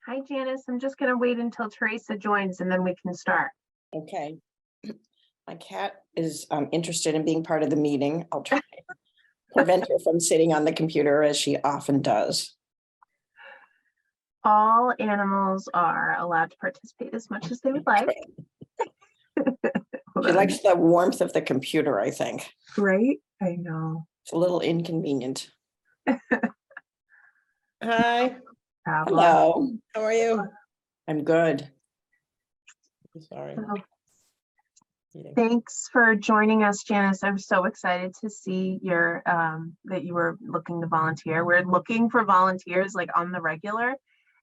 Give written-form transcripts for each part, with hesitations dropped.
Hi, Janice. I'm just going to wait until Teresa joins and then we can start. Okay. My cat is interested in being part of the meeting. I'll try to prevent her from sitting on the computer as she often does. All animals are allowed to participate as much as they would like. She likes the warmth of the computer, I think. Right? I know. It's a little inconvenient. Hi. Problem. Hello. How are you? I'm good. Sorry. So, thanks for joining us, Janice. I'm so excited to see your that you were looking to volunteer. We're looking for volunteers like on the regular.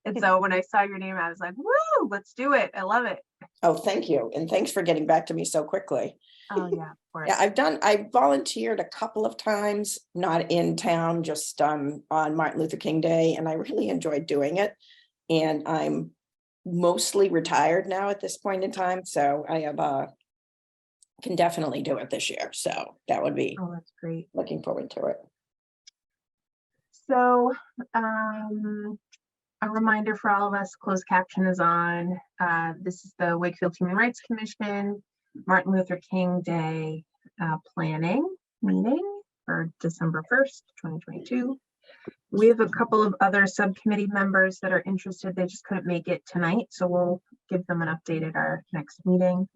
And so when I saw your name, I was like, woo, let's do it. I love it. Oh, thank you. And thanks for getting back to me so quickly. Oh yeah, of course. Yeah, I volunteered a couple of times, not in town, just on Martin Luther King Day, and I really enjoyed doing it. And I'm mostly retired now at this point in time, so I have can definitely do it this year. So that would be, Oh, that's great. looking forward to it. So a reminder for all of us, closed caption is on. This is the Wakefield Human Rights Commission Martin Luther King Day planning meeting for December 1st, 2022. We have a couple of other subcommittee members that are interested. They just couldn't make it tonight, so we'll give them an update at our next meeting.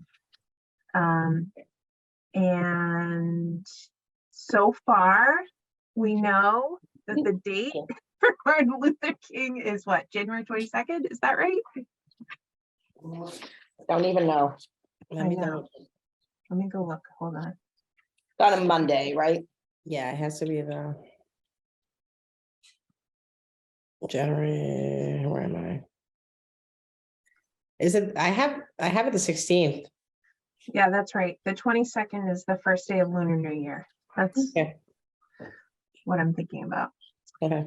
And so far, we know that the date for Martin Luther King is what, January 22nd? Is that right? Don't even know. Let me go look. Hold on. It's on a Monday, right? Yeah, it has to be the January. Where am I? Is it? I have it the 16th. Yeah, that's right. The 22nd is the first day of Lunar New Year. That's Okay. what I'm thinking about. Okay.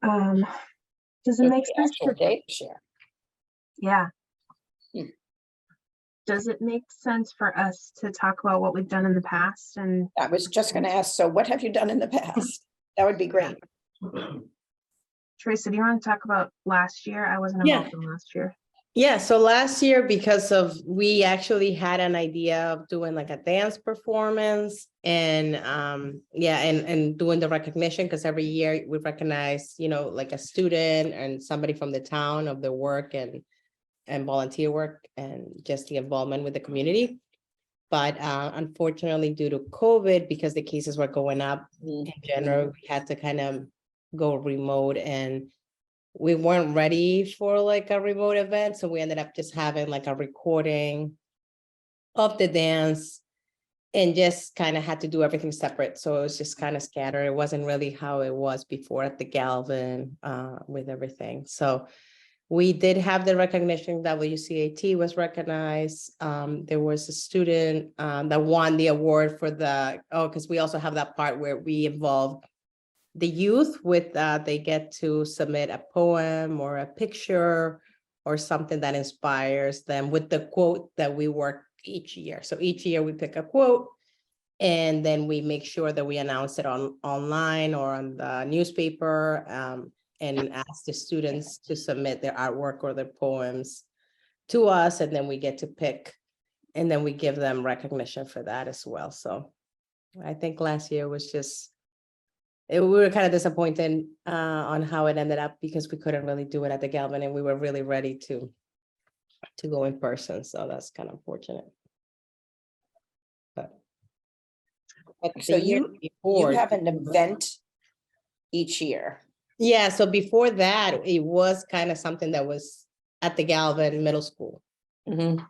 Does So it make the sense actual for, date share. yeah. Hmm. Does it make sense for us to talk about what we've done in the past? And I was just going to ask, so what have you done in the past? That would be great. Teresa, do you want to talk about last year? I wasn't Yeah. involved in last year. Yeah, so last year, because of we actually had an idea of doing like a dance performance and and doing the recognition, because every year we recognize, like a student and somebody from the town of their work and volunteer work and just the involvement with the community. But unfortunately, due to COVID, because the cases were going up in general, we had to kind of go remote, and we weren't ready for like a remote event. So we ended up just having like a recording of the dance and just kind of had to do everything separate. So it was just kind of scattered. It wasn't really how it was before at the Galvin with everything. So we did have the recognition. WCAT was recognized. There was a student that won the award for because we also have that part where we involve the youth with they get to submit a poem or a picture or something that inspires them with the quote that we work each year. So each year we pick a quote and then we make sure that we announce it online or on the newspaper and ask the students to submit their artwork or their poems to us, and then we get to pick, and then we give them recognition for that as well. So I think last year was just, we were kind of disappointed on how it ended up because we couldn't really do it at the Galvin, and we were really ready to go in person. So that's kind of unfortunate. But So you have an event each year. Yeah, so before that, it was kind of something that was at the Galvin Middle School. Mm-hmm.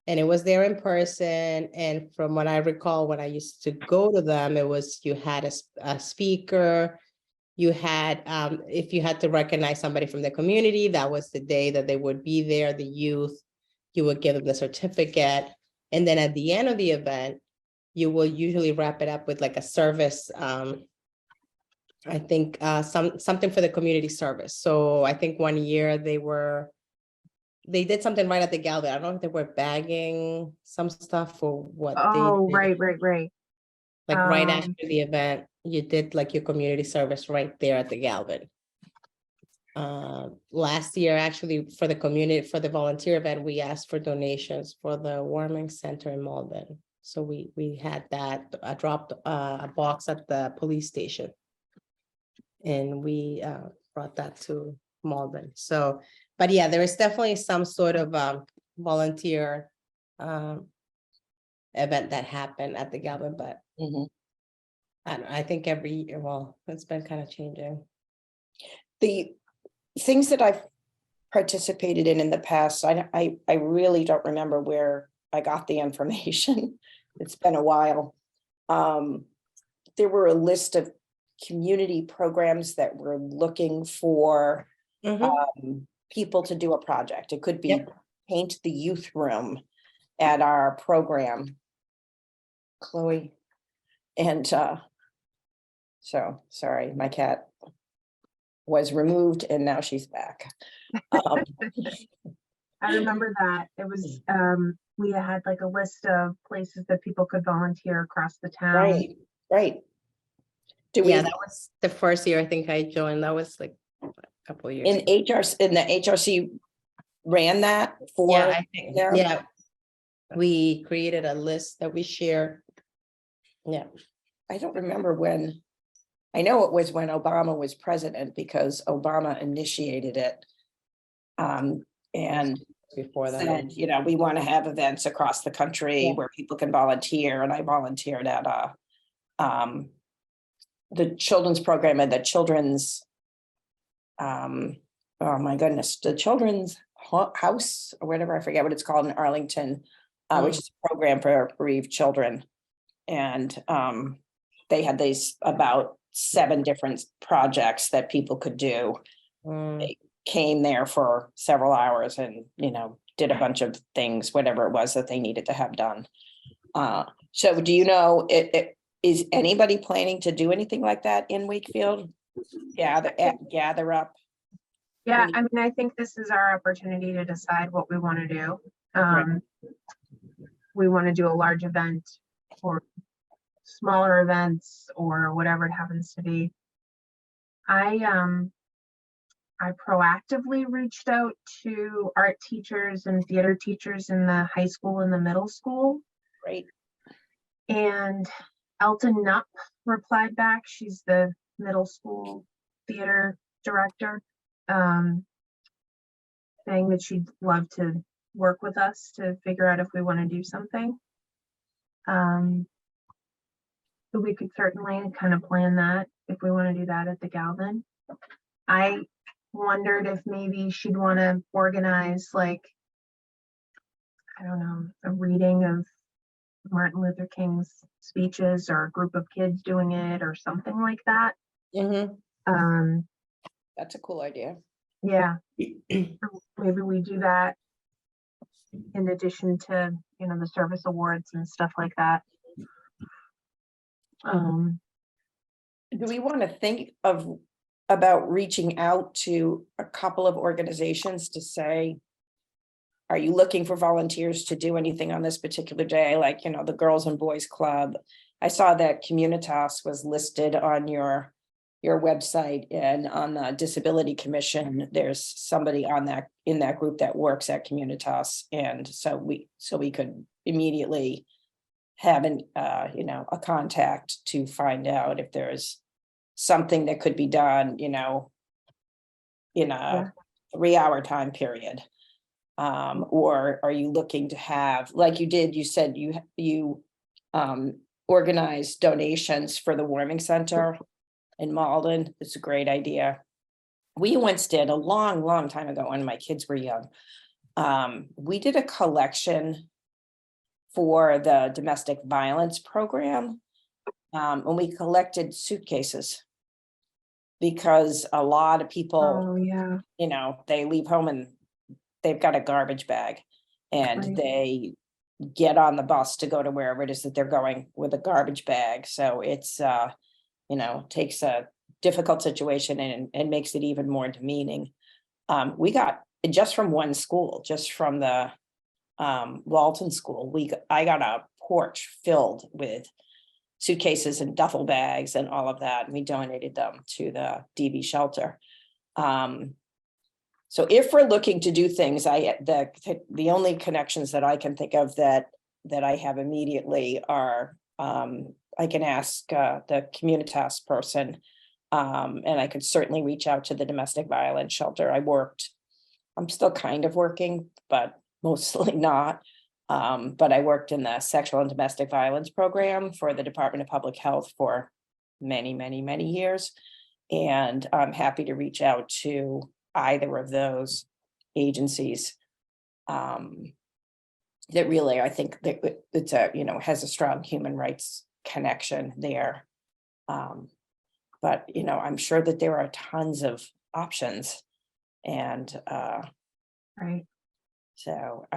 And it was there in person. And from what I recall, when I used to go to them, it was you had a speaker, you had, if you had to recognize somebody from the community, that was the day that they would be there, the youth, you would give them the certificate. And then at the end of the event, you will usually wrap it up with like a service, I think something for the community service. So I think one year they did something right at the Galvin. I don't know if they were bagging some stuff or what. Oh, they did. right. Like right after the event, you did like your community service right there at the Galvin. Last year, actually, for the community, for the volunteer event, we asked for donations for the warming center in Malden. So we had that, I dropped a box at the police station. And we brought that to Malden. So, but yeah, there is definitely some sort of volunteer event that happened at the Galvin, but Mhm. I think every year, well, it's been kind of changing. The things that I've participated in the past, I really don't remember where I got the information. It's been a while. There were a list of community programs that were looking for people to do a project. It could be Yep. paint the youth room at our program. Chloe. And so sorry, my cat was removed and now she's back. I remember that. It was, we had like a list of places that people could volunteer across the town. Right, right. Do Yeah, we, that was the first year I think I joined. That was like a couple of years. in the HRC ran that for? Yeah, I think, there? yeah. We created a list that we share. Yeah. I don't remember when. I know it was when Obama was president because Obama initiated it. And Before that. said, you know, we want to have events across the country Yeah. where people can volunteer. And I volunteered at the children's program and the children's oh my goodness, the children's house or whatever, I forget what it's called in Arlington, which is a program for bereaved children. And they had these about 7 different projects that people could do. They came there for several hours and, you know, did a bunch of things, whatever it was that they needed to have done. So do you know, is anybody planning to do anything like that in Wakefield? Gather up. Yeah, I mean, I think this is our opportunity to decide what we want to do. Right. We want to do a large event or smaller events or whatever it happens to be. I proactively reached out to art teachers and theater teachers in the high school and the middle school. Right. And Elton Knupp replied back. She's the middle school theater director, saying that she'd love to work with us to figure out if we want to do something. So we could certainly kind of plan that if we want to do that at the Galvin. I wondered if maybe she'd want to organize, like, I don't know, a reading of Martin Luther King's speeches or a group of kids doing it or something like that. That's a cool idea. Yeah, maybe we do that in addition to, you know, the service awards and stuff like that. Do we want to think about reaching out to a couple of organizations to say, are you looking for volunteers to do anything on this particular day? Like, you know, the Girls and Boys Club. I saw that Communitas was listed on your website, and on the Disability Commission, there's somebody on that, in that group that works at Communitas. And so we could immediately have an, you know, a contact to find out if there's something that could be done, you know, in a 3-hour time period. Or are you looking to have, like you did, you said you organized donations for the warming center in Malden. It's a great idea. We once did a long time ago when my kids were young. We did a collection for the domestic violence program. When we collected suitcases, because a lot of people, yeah, you know, they leave home and they've got a garbage bag and right. they get on the bus to go to wherever it is that they're going with a garbage bag. So it's, you know, takes a difficult situation and makes it even more demeaning. We got, just from one school, just from the Walton School, I got a porch filled with suitcases and duffel bags and all of that. And we donated them to the DV shelter. So if we're looking to do things, the only connections that I can think of that I have immediately are, I can ask the Communitas person, and I could certainly reach out to the domestic violence shelter. I'm still kind of working, but mostly not. But I worked in the sexual and domestic violence program for the Department of Public Health for many, many, many years. And I'm happy to reach out to either of those agencies. That really, I think that it's has a strong human rights connection there. But, I'm sure that there are tons of options. And Right. so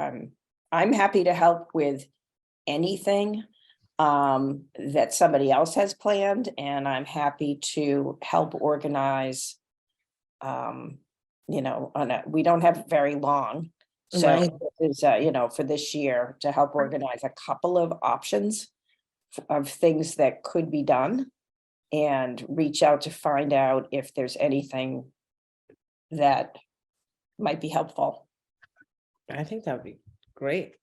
I'm happy to help with anything that somebody else has planned, and I'm happy to help organize. We don't have very long, so Right. is for this year to help organize a couple of options of things that could be done, and reach out to find out if there's anything that might be helpful. I think that would be great.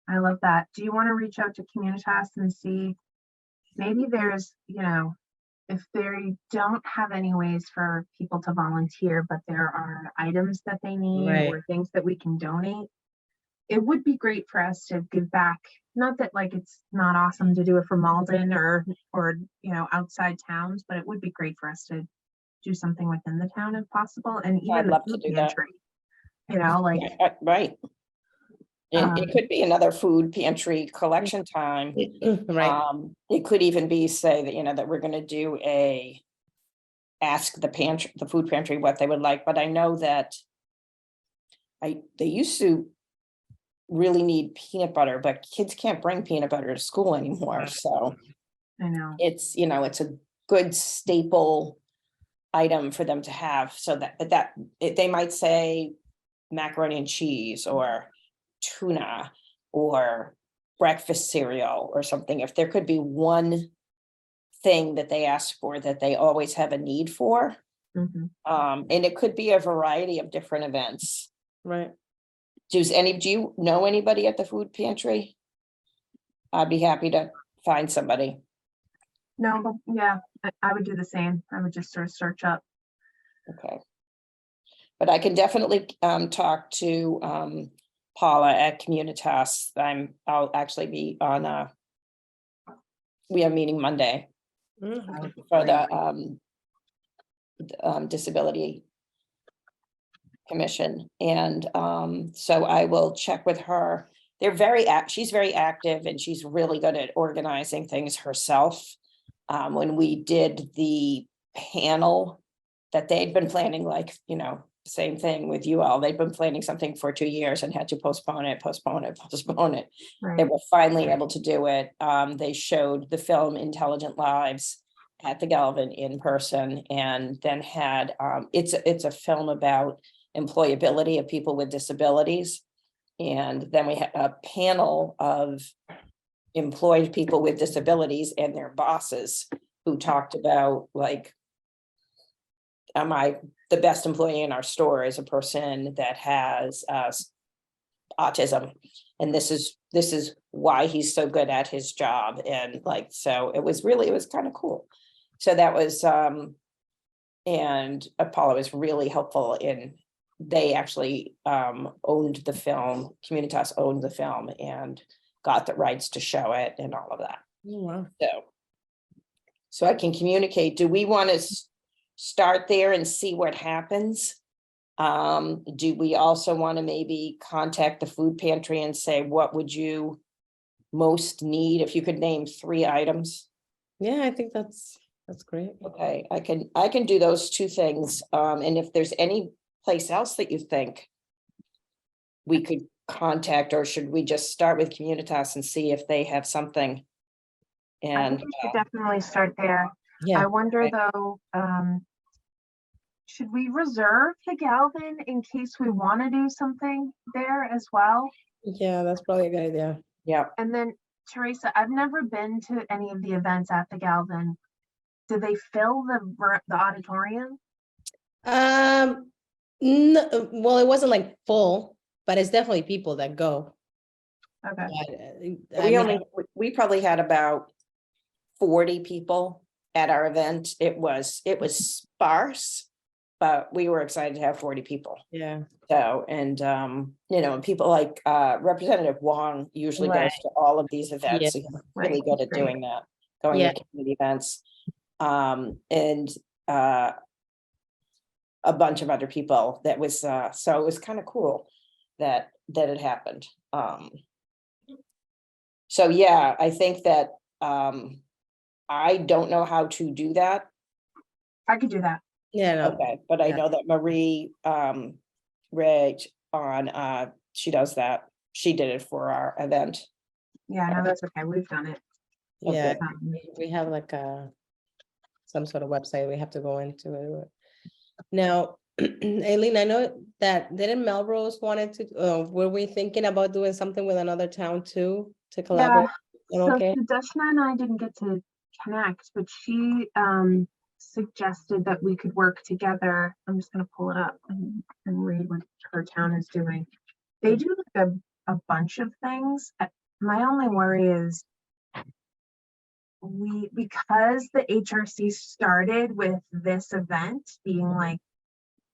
I love that. Do you want to reach out to Communitas and see, maybe there's, if they don't have any ways for people to volunteer, but there are items that they need Right. or things that we can donate, it would be great for us to give back. Not that like it's not awesome to do it for Malden or outside towns, but it would be great for us to do something within the town if possible, and even I'd the love to food do that. pantry. Right. It could be another food pantry collection time. Right. It could even be, say that, that we're gonna do ask the food pantry what they would like, but I know that they used to really need peanut butter, but kids can't bring peanut butter to school anymore, so I know. it's, it's a good staple item for them to have, so they might say macaroni and cheese or tuna or breakfast cereal or something. If there could be one thing that they ask for that they always have a need for, Mhm. and it could be a variety of different events. Right. Do you know anybody at the food pantry? I'd be happy to find somebody. No, but yeah, I would do the same. I would just sort of search up. Okay. But I can definitely talk to Paula at Communitas. I'll actually be on we have a meeting Monday Okay. for the Disability Commission. And so I will check with her. She's very active, and she's really good at organizing things herself. When we did the panel that they'd been planning, same thing with you all, they'd been planning something for 2 years and had to postpone it. They Right. were finally able to do it. They showed the film Intelligent Lives at the Galvin in person, and then had it's a film about employability of people with disabilities. And then we had a panel of employed people with disabilities and their bosses who talked about, am I the best employee in our store is a person that has autism, and this is why he's so good at his job. And so it was kind of cool. So that was and Apollo was really helpful in, they actually owned the film, Communitas owned the film and got the rights to show it and all of that. Oh, wow. So I can communicate. Do we want to start there and see what happens? Do we also want to maybe contact the food pantry and say, what would you most need? If you could name 3 items. Yeah, I think that's great. Okay, I can do those 2 things. And if there's any place else that you think we could contact, or should we just start with Communitas and see if they have something? I And think we should definitely start there. Yeah. I wonder right. though, should we reserve the Galvin in case we want to do something there as well? Yeah, that's probably a good idea. Yeah, And then Teresa, I've never been to any of the events at the Galvin. Do they fill the auditorium? No, well, it wasn't like full, but it's definitely people that go. Okay. But, I mean, We probably had about 40 people at our event. It was sparse, but we were excited to have 40 people. yeah, So, and people like Representative Wong usually Right. goes to all of these events. Yeah. He's Right, really good that's at great. doing that, going Yeah. to community events. And a bunch of other people that was, so it was kind of cool that it happened. So yeah, I think that I don't know how to do that. I could do that. yeah, no, Okay, but I Yeah. know that Marie Reg she does that. She did it for our event. Yeah, no, that's okay. We've done it. yeah, Okay. we have like some sort of website we have to go into it. Now, Aileen, I know that didn't Melrose wanted to, were we thinking about doing something with another town too, to collaborate? So Okay, Deshna and I didn't get to connect, but she suggested that we could work together. I'm just gonna pull it up and read what her town is doing. They do like a bunch of things. My only worry is because the HRC started with this event being like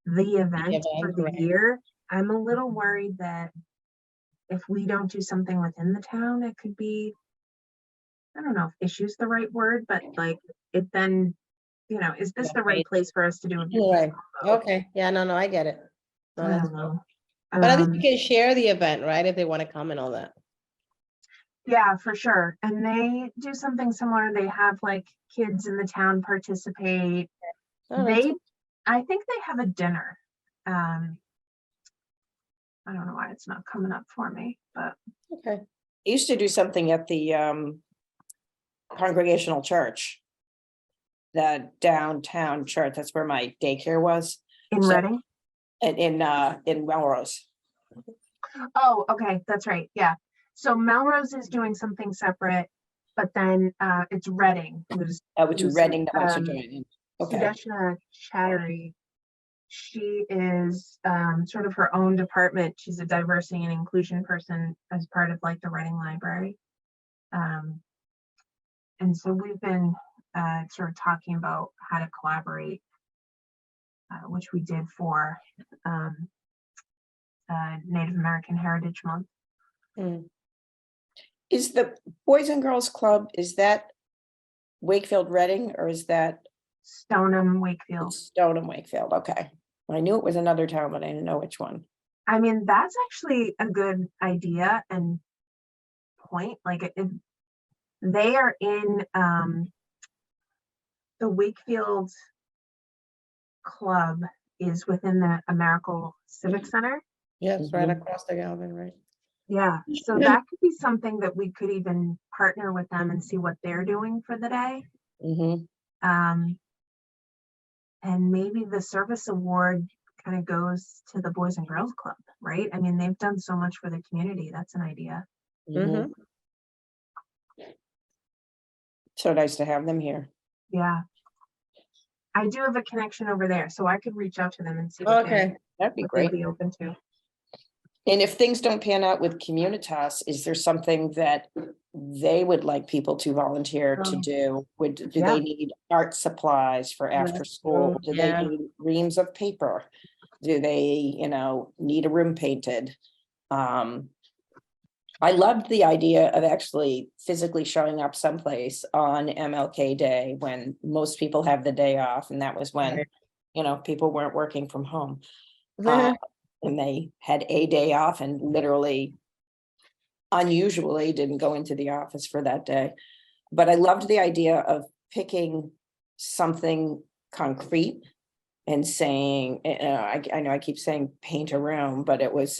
the event for event, the right. year, I'm a little worried that if we don't do something within the town, it could be, I don't know if issue's the right word, but like it then, is this the right Right. place for us to do a Right, okay, yeah, no, I get it. No, I that's don't fine. know. But I think we can share the event, right, if they want to come and all that. Yeah, for sure. And they do something similar. They have like kids in the town participate. Oh, that's I think they have a dinner. I don't know why it's not coming up for me, but okay. I used to do something at the Congregational Church. The downtown church, that's where my daycare was. in So- Reading. And in Melrose. Oh, okay, that's right. Yeah. So Melrose is doing something separate, but then it's Reading who's Which who's, Reading that wants to join in. Okay. Sudeshna Chattery. She is sort of her own department. She's a diversity and inclusion person as part of like the Reading Library. And so we've been sort of talking about how to collaborate, which we did for Native American Heritage Month. Mm. Is the Boys and Girls Club, is that Wakefield Reading or is that Stoneham, Wakefield. Stoneham Wakefield? Okay. I knew it was another town, but I didn't know which one. I mean, that's actually a good idea and point. Like they are in the Wakefield Club is within the Americal Civic Center. Yeah, it's right Mhm. across the Galvin, right? Yeah, so that could be something that we could even partner with them and see what they're doing for the day. Mhm. And maybe the service award kind of goes to the Boys and Girls Club, right? I mean, they've done so much for the community. That's an idea. Mhm. So nice to have them here. Yeah. I do have a connection over there, so I could reach out to them and see what Okay, That'd be they'd great. be open to. And if things don't pan out with Communitas, is there something that they would like people to volunteer to do? Do Yeah. they need art supplies for after That's school? true, Do yeah. they need reams of paper? Do they, need a room painted? I loved the idea of actually physically showing up someplace on MLK Day when most people have the day off, and that was when, Right. people weren't working from home. And they had a day off and literally unusually didn't go into the office for that day. But I loved the idea of picking something concrete and saying, I know I keep saying paint a room, but it was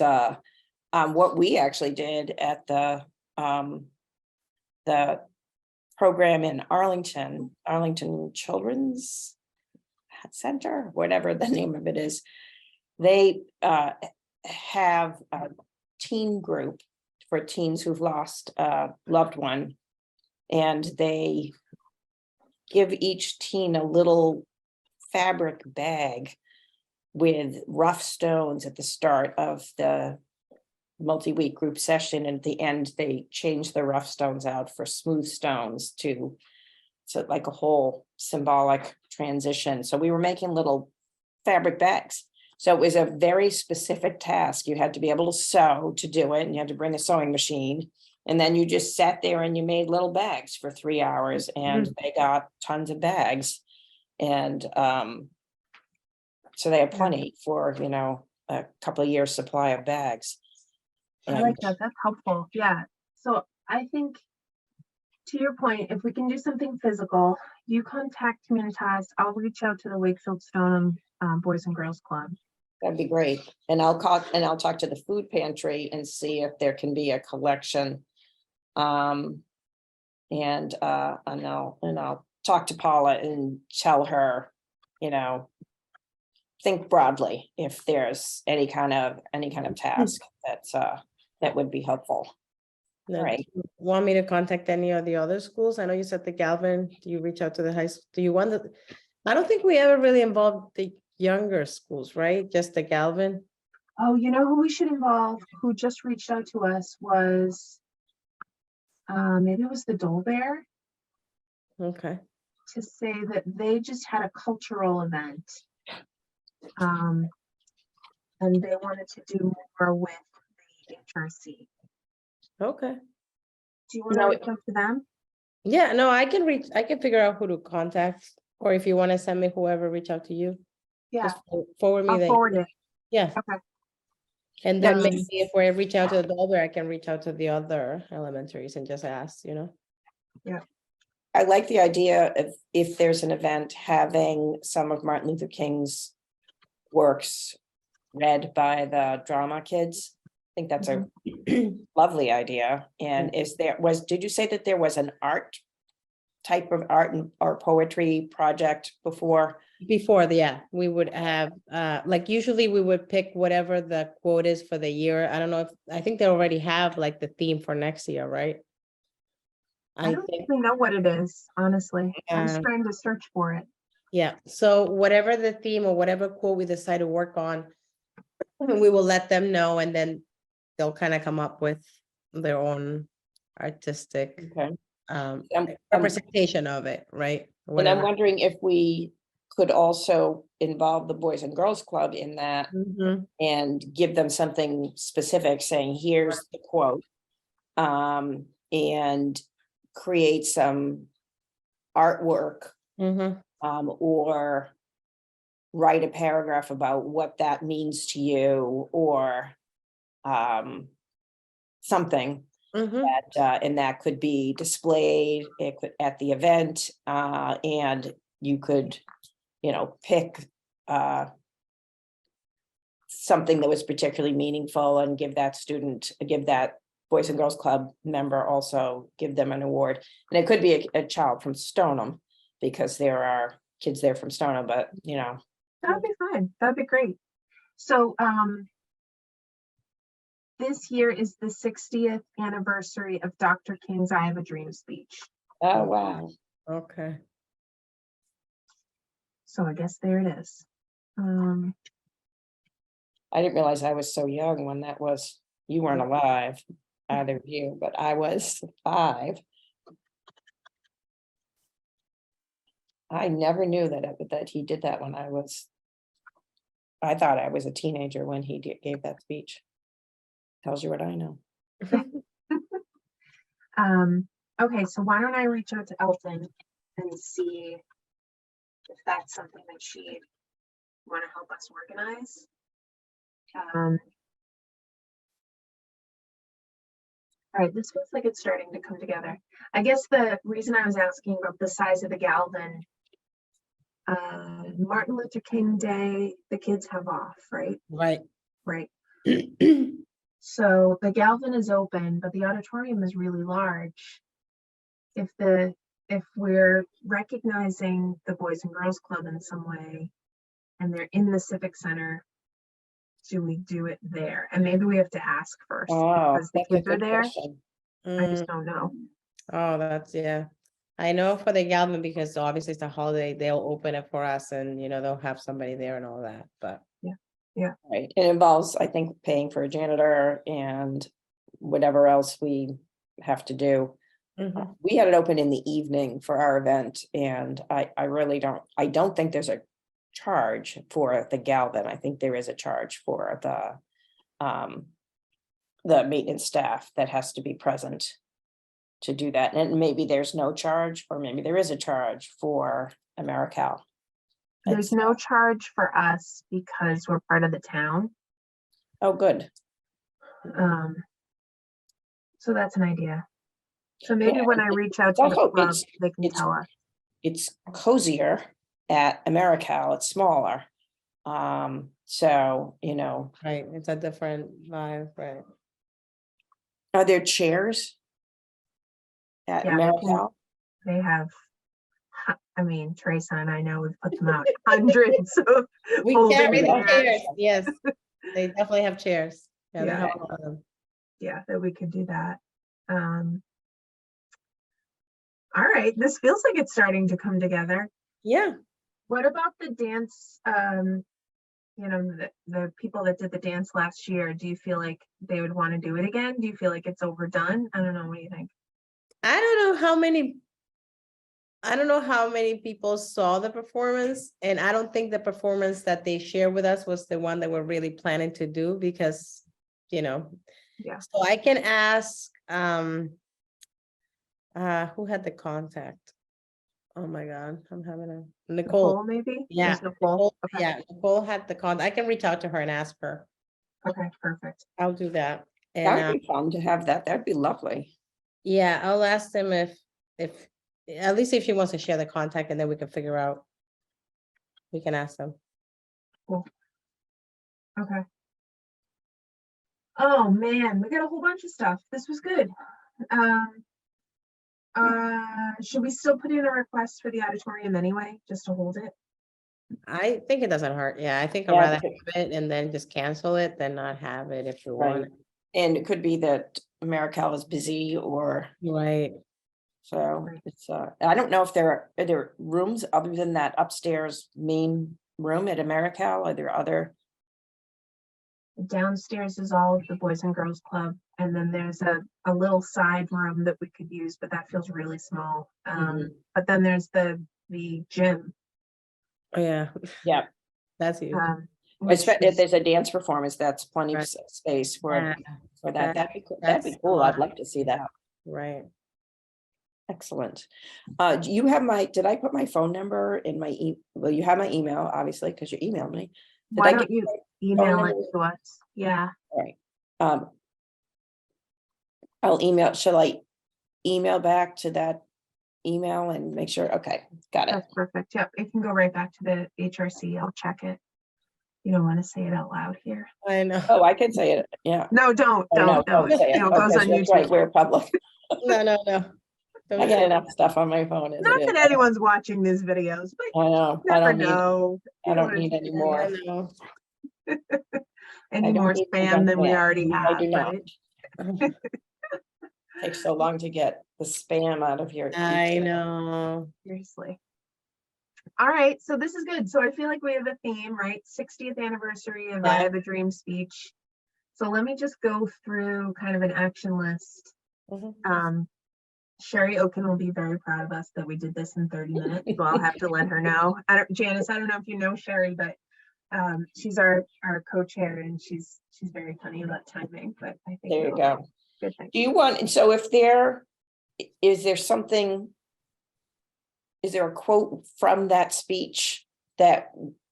what we actually did at the program in Arlington Children's Center, whatever the name of it is. They have a teen group for teens who've lost a loved one, and they give each teen a little fabric bag with rough stones at the start of the multi-week group session, and at the end, they changed the rough stones out for smooth stones to, so like a whole symbolic transition. So we were making little fabric bags. So it was a very specific task. You had to be able to sew to do it, and you had to bring a sewing machine. And then you just sat there and you made little bags for 3 hours, and they got tons of bags. And so they have plenty for, you know, a couple of years supply of bags. I like that. That's helpful. Yeah. So I think, to your point, if we can do something physical, you contact Communitas. I'll reach out to the Wakefield Stoneham Boys and Girls Club. That'd be great. And I'll talk to the food pantry and see if there can be a collection. And I'll talk to Paula and tell her, you know, think broadly if there's any kind of task that would be helpful. Now, Right. do you want me to contact any of the other schools? I know you said the Galvin. Do you reach out to the high school? Do you want the? I don't think we ever really involved the younger schools, right? Just the Galvin. Oh, you know who we should involve, who just reached out to us, was maybe it was the Dole Bear, Okay. to say that they just had a cultural event. And they wanted to do more with the HRC. Okay. Do you want to No, reach out to them? Yeah, no, I can figure out who to contact, or if you want to send me whoever, reach out to you. Yeah, Just forward me I'll the. forward it. Yeah. Okay. And then Um, maybe if we reach out to the older, I can reach out to the other elementaries and just ask, you know. I like the idea of, if there's an event, having some of Martin Luther King's works read by the drama kids. I think that's a lovely idea. And did you say that there was an type of art or poetry project before? Before, we would have, like usually we would pick whatever the quote is for the year. I don't know I think they already have like the theme for next year, right? I don't even know what it is, honestly. I'm just trying to search for it. Yeah, so whatever the theme or whatever quote we decide to work on, we will let them know, and then they'll kind of come up with their own artistic Okay. representation of it, right? And I'm Whatever. wondering if we could also involve the Boys and Girls Club in that, Mhm. and give them something specific, saying, here's the quote. And create some artwork, Mhm. or write a paragraph about what that means to you, or something Mhm. that, and that could be displayed at the event, and you could, you know, pick something that was particularly meaningful, and give that Boys and Girls Club member, also give them an award. And it could be a child from Stoneham, because there are kids there from Stoneham, but you know. That'd be fine. That'd be great. So this year is the 60th anniversary of Dr. King's I Have a Dream speech. Oh, wow. Okay. So I guess there it is. I didn't realize I was so young when that was. You weren't alive, either of you, but I was 5. I never knew that he did that when I thought I was a teenager when he gave that speech. Tells you what I know. Okay, so why don't I reach out to Elton and see if that's something that she'd want to help us organize. All right, this feels like it's starting to come together. I guess the reason I was asking about the size of the Galvin, Martin Luther King Day, the kids have off, right? Right. Right. So the Galvin is open, but the auditorium is really large. If we're recognizing the Boys and Girls Club in some way, and they're in the Civic Center, do we do it there? And maybe we have to ask first, Oh, because the that's a kids are good there. question. I just don't know. Oh, that's, yeah. I know for the Galvin, because obviously it's a holiday, they'll open it for us, and you know, they'll have somebody there and all that, but. Yeah. Right, it involves, I think, paying for a janitor and whatever else we have to do. Mhm. We had it open in the evening for our event, and I really don't think there's a charge for the Galvin. I think there is a charge for the maintenance staff that has to be present to do that. And maybe there's no charge, or maybe there is a charge for AmeriCal. There's no charge for us because we're part of the town. Oh, good. Um, so that's an idea. So maybe Yeah, when I reach out to the also, club, they can it's- tell us. It's cozier at AmeriCal, it's smaller. So, Right, it's a different vibe, right? are there chairs at Yeah, AmeriCal? they have, I mean, Teresa and I know we've put them out hundreds of We folding carry the chairs. chairs, yes, they definitely have chairs. Yeah, they Yeah. have a lot of them. Yeah, that we could do that. All right, this feels like it's starting to come together. Yeah, What about the dance? The people that did the dance last year, do you feel like they would want to do it again? Do you feel like it's overdone? I don't know. What do you think? I don't know how many people saw the performance, and I don't think the performance that they shared with us was the one that we're really planning to do because, Yeah. So I can ask, who had the contact? Oh my God, I'm having a Nicole, maybe? Yeah, There's Nicole. Okay. yeah, Nicole had the contact. I can reach out to her and ask her. Okay, perfect. I'll do that. That And would be fun to have that. That'd be lovely. yeah, I'll ask them if at least if she wants to share the contact, and then we can figure out. We can ask them. Okay. Oh man, we got a whole bunch of stuff. This was good. Should we still put in a request for the auditorium anyway, just to hold it? I think it doesn't hurt. Yeah, I think I'd Yeah, rather have it and then just cancel it than not have it if you want. Right. And it could be that AmeriCal is busy, or Right. so Right. it's, I don't know if are there rooms other than that upstairs main room at AmeriCal? Are there other? Downstairs is all of the Boys and Girls Club, and then there's a little side room that we could use, but that feels really small. But then there's the gym. Oh, yeah. Yeah. That's huge. Which If is- there's a dance performance, that's plenty of Right. space for Yeah, that. That'd be cool. That'd be that's cool. a I'd lot. love to see that. Right. Excellent. Do you have did I put my phone number in my well, you have my email, obviously, because you emailed me. Did Why I don't give you my email phone it number? to us? Yeah. All right. I'll email, shall I email back to that email and make sure? Okay, got it. That's perfect. Yep, it can go right back to the HRC. I'll check it. You don't want to say it out loud here. I know. Oh, I can say it. Yeah. No, don't. Oh, no, Don't. say it. It goes Okay, on that's YouTube. right, we're public. No. I Don't get say enough stuff on my phone as Not it that is. anyone's watching these videos, but I know. you never know. I don't need any more. I know. Any I don't more need to spam junk than we mail. already I have, do not. right? Takes so long to get the spam out of here. I know. Seriously. All right, so this is good. So I feel like we have a theme, right? 60th anniversary of I Yeah. Have a Dream speech. So let me just go through kind of an action list. Mhm. Sherry Oaken will be very proud of us that we did this in 30 minutes. So I'll have to let her know. Janice, I don't know if you know Sherry, but she's our co-chair, and she's very funny about timing. But I think There you it'll go. be good thing. Do you want, and so if is there something, is there a quote from that speech that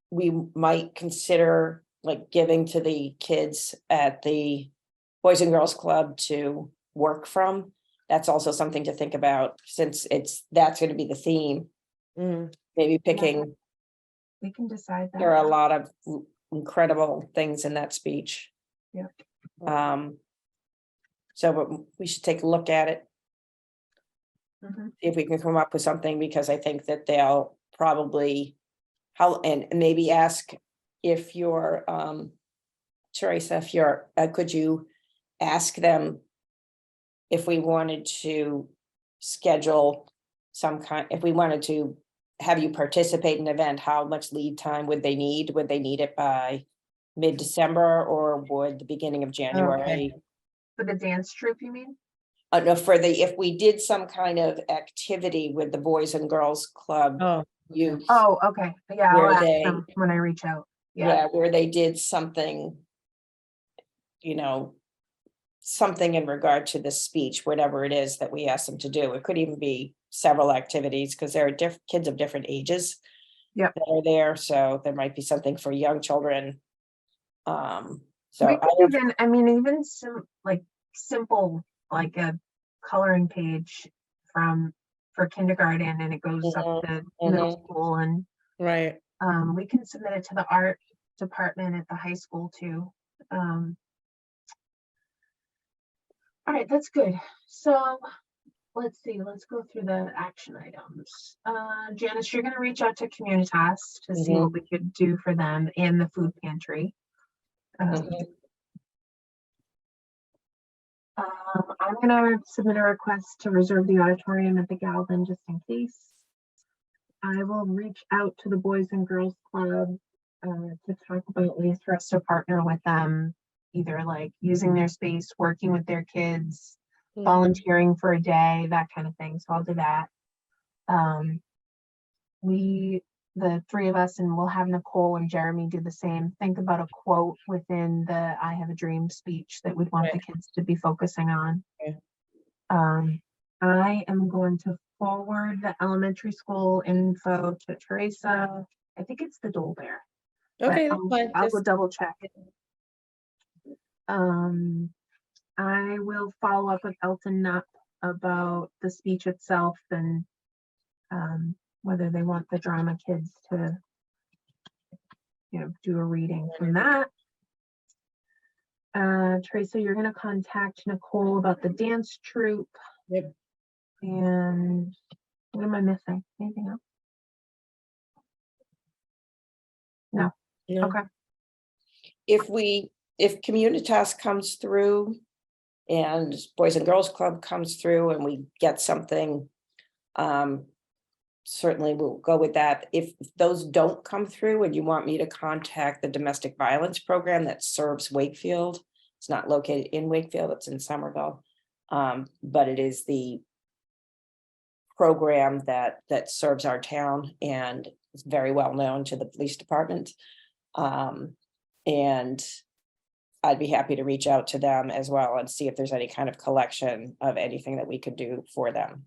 we might consider like giving to the kids at the Boys and Girls Club to work from? That's also something to think about, since that's going to be the theme. Mhm. Maybe picking, We can decide that. there are a lot of incredible things in that speech. Yeah. So we should take a look at it, Mhm. if we can come up with something, because I think that they'll probably and maybe ask if you're Teresa, if you're could you ask them if we wanted to schedule some kind, if we wanted to have you participate in an event, how much lead time would they need? Would they need it by mid-December, or would the beginning of January? For the dance troupe, you mean? No, for the, if we did some kind of activity with the Boys and Girls Club Oh, youth, Oh, okay. Yeah, Where I'll ask they- them when I reach out. Yeah. yeah, where they did something, something in regard to the speech, whatever it is that we asked them to do. It could even be several activities, because there are kids of different ages. Yep. That are there, so there might be something for young children. So We I could don't, even, I mean, even some like simple, like a coloring page for kindergarten, and it goes up to middle school, and right. we can submit it to the art department at the high school too. All right, that's good. So let's see, let's go through the action items. Janice, you're gonna reach out to Communitas to see what we could do for them and the food pantry. I'm gonna submit a request to reserve the auditorium at the Galvin just in case. I will reach out to the Boys and Girls Club to talk about ways for us to partner with them, either like using their space, working with their kids, volunteering for a day, that kind of thing. So I'll do that. The three of us, and we'll have Nicole and Jeremy do the same. Think about a quote within the I Have a Dream speech that we'd want the kids to be focusing on. Okay. I am going to forward the elementary school info to Teresa. I think it's the Dole Bear. Okay, but that's fine. I'll go Just- double check it. I will follow up with Elton Nupp about the speech itself and whether they want the drama kids to, do a reading from that. Teresa, you're gonna contact Nicole about the dance troupe. Yep. And what am I missing? Anything else? No. No. Okay. if Communitas comes through and Boys and Girls Club comes through and we get something, certainly we'll go with that. If those don't come through and you want me to contact the domestic violence program that serves Wakefield, it's not located in Wakefield, it's in Somerville. But it is the program that serves our town and is very well known to the police department. And I'd be happy to reach out to them as well and see if there's any kind of collection of anything that we could do for them.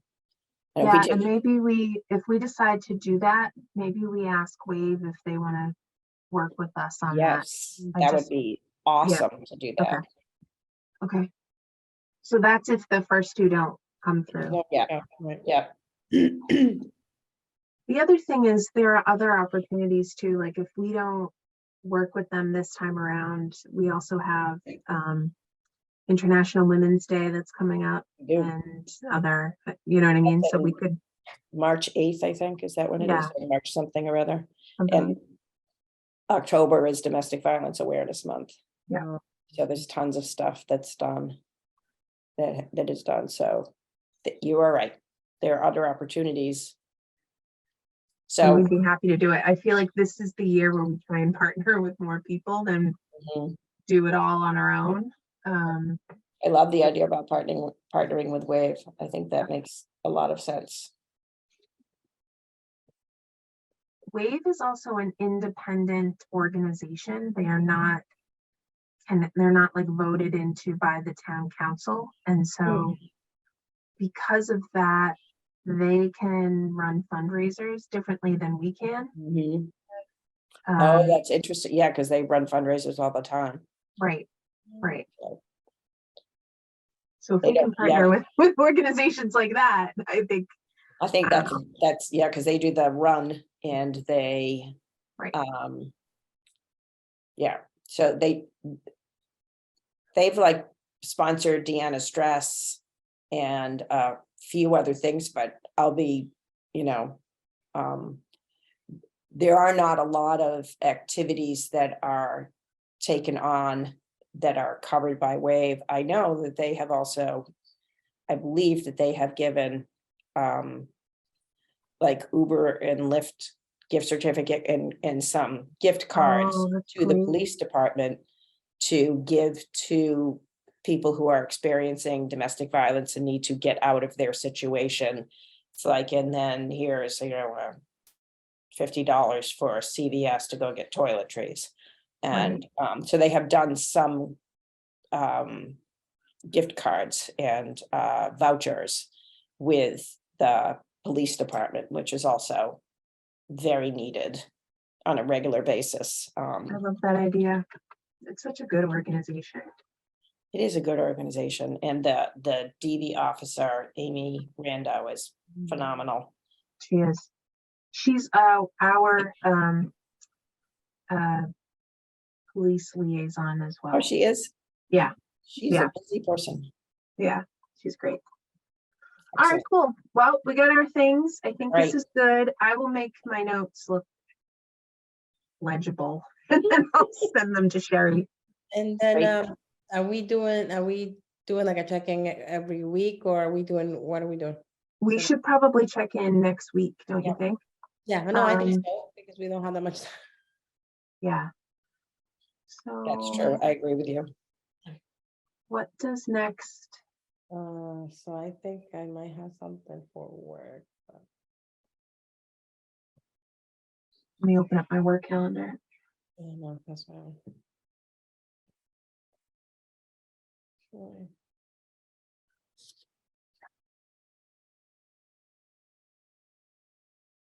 And Yeah, if we and did, maybe if we decide to do that, maybe we ask Wave if they want to work with us on that. yes, I that would just- be awesome to do that. Okay. So that's if the first two don't come through. Yeah. Right. Yeah. The other thing is there are other opportunities too, like if we don't work with them this time around, we also have International Women's Day that's coming up Do and other, you know what I mean? So we could, March 8th, I think, is that when it is? Yeah. Or March something or other. about- And October is Domestic Violence Awareness Month. Yeah. So there's tons of stuff that's done. That is done, so you are right. There are other opportunities. and So we'd be happy to do it. I feel like this is the year where we try and partner with more people than mhm, do it all on our own. I love the idea about partnering with Wave. I think that makes a lot of sense. Wave is also an independent organization. They are not, they're not like voted into by the town council. And so because of that, they can run fundraisers differently than we can. Mhm. Oh, Um, that's interesting. Yeah, because they run fundraisers all the time. Right. So, So if They we can don't- yeah. partner with organizations like that, I think, I think that's, yeah, because they do the run and they, Right. Yeah, so they've like sponsored Deanna's dress and a few other things, but I'll be, there are not a lot of activities that are taken on that are covered by Wave. I know that they have also, I believe that they have given like Uber and Lyft gift certificate and some gift cards Oh, that's to the great. police department to give to people who are experiencing domestic violence and need to get out of their situation. It's like, and then here's, $50 for CVS to go get toiletries. And so they have done some gift cards and vouchers with the police department, which is also very needed on a regular basis. I love that idea. It's such a good organization. It is a good organization, and the DV officer, Amy Rando, is phenomenal. She is. She's our police liaison as well. Oh, she is? Yeah. She's Yeah. a busy person. Yeah, she's great. All right, Excellent. cool. Well, we got our things. I think Right. this is good. I will make my notes look legible and then I'll send them to Sherry. And then, Great. are we doing like a checking every week, or what are we doing? We So- should probably check in next week, don't you Yeah. think? Yeah, no, I think Um, so, because we don't have that much time. Yeah. So That's true. I agree with you. what does next? So I think I might have something for work. but- Let me open up my work calendar. Yeah, no, that's fine. Sure.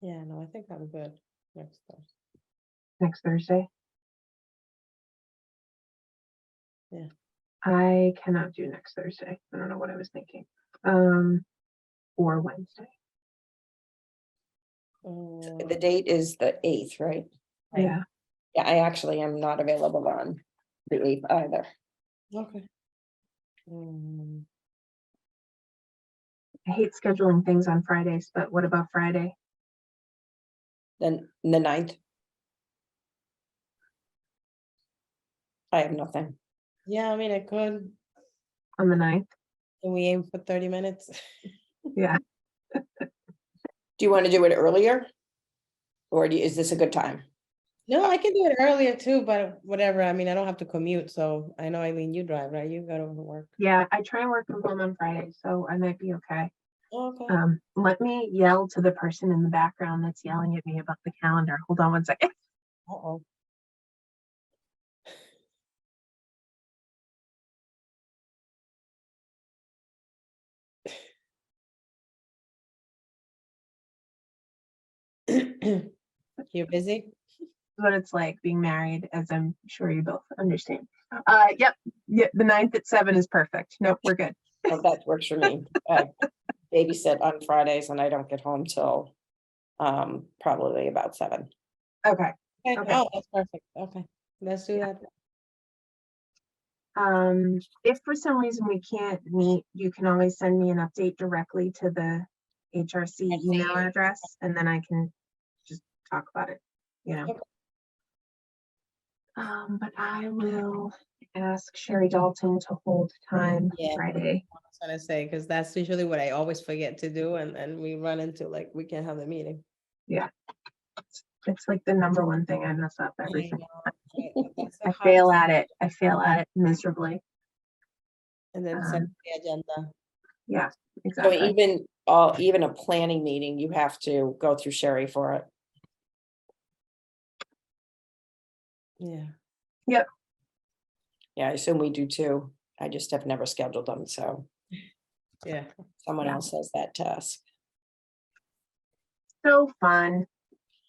Yeah, no, I think I'm good next Thursday. Next Thursday. Yeah. I cannot do next Thursday. I don't know what I was thinking. Or Wednesday. The date is the 8th, right? Right. Yeah. Yeah, I actually am not available on the 8th either. Okay. I hate scheduling things on Fridays, but what about Friday? Then the 9th. I have nothing. Yeah, I mean, I could, On the 9th? can we aim for 30 minutes? Yeah. Do you want to do it earlier? Or is this a good time? No, I can do it earlier too, but whatever, I mean, I don't have to commute, so I know, Eileen, you drive, right? You go to work. Yeah, I try and work from home on Friday, so I might be okay. Okay. Let me yell to the person in the background that's yelling at me about the calendar. Hold on one second. Uh-oh. You're busy? What it's like being married, as I'm sure you both understand. Yep, the 9th at 7 is perfect. Nope, we're good. Well, that works for me. I babysit on Fridays and I don't get home till probably about 7. Okay. Okay, Okay. oh, that's perfect, okay, let's do that. If for some reason we can't meet, you can always send me an update directly to the HRC email address, and then I can just talk about it, you know. Okay. But I will ask Sherry Dalton to hold time Yeah. Friday. I was gonna say, because that's usually what I always forget to do, and then we run into like, we can't have the meeting. It's like the number one thing I mess up I everything. know, that's the I fail hardest, at it. I fail at it miserably. and then set the agenda. Yeah, So exactly. even a planning meeting, you have to go through Sherry for it. Yeah. Yeah, I assume we do too. I just have never scheduled them, so Yeah. someone Yeah. else has that task. So fun.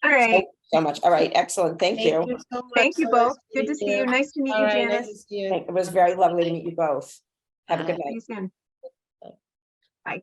All right. So much. All right, excellent. Thank you. so much. Thank you So nice both. Good to meet see you. Nice to meet All you, right, nice to Janice. see you. It was very lovely to meet you both. Have a good See night. you soon. Bye.